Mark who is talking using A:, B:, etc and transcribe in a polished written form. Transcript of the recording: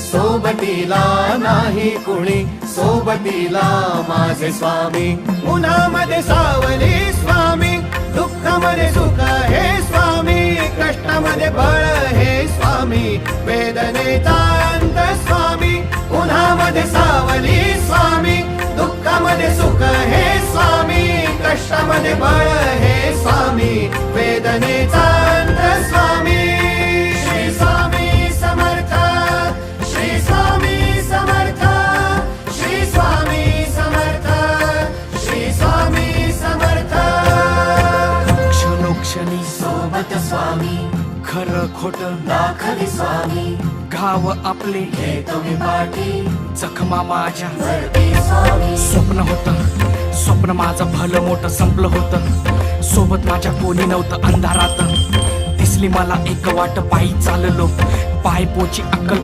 A: सोबतीला नाही कुणी, सोबतीला माझे स्वामी. उन्हामध्ये सावली स्वामी, दुःखामध्ये सुख हे स्वामी, कष्टामध्ये बळ हे स्वामी, वेदनेचा अंत स्वामी. उन्हामध्ये सावली स्वामी, दुःखामध्ये सुख हे स्वामी, कष्टामध्ये बळ हे स्वामी, वेदनेचा अंत स्वामी. श्री स्वामी समर्थ, श्री स्वामी समर्थ, श्री स्वामी समर्थ, श्री स्वामी समर्थ.
B: क्षणोक्षणी
A: सोबत स्वामी,
B: खरं खोट
A: दाखली स्वामी,
B: घाव आपले
A: हे तुम्ही पाठी
B: जखमा माझ्या.
A: भरती स्वामी.
B: स्वप्न होतं, स्वप्न माझं भलं मोठं संपलं होतं. सोबत माझ्या कोणी नव्हतं अंधारात. दिसली मला एक वाट, पायी चाललो, पाय पोची अक्कल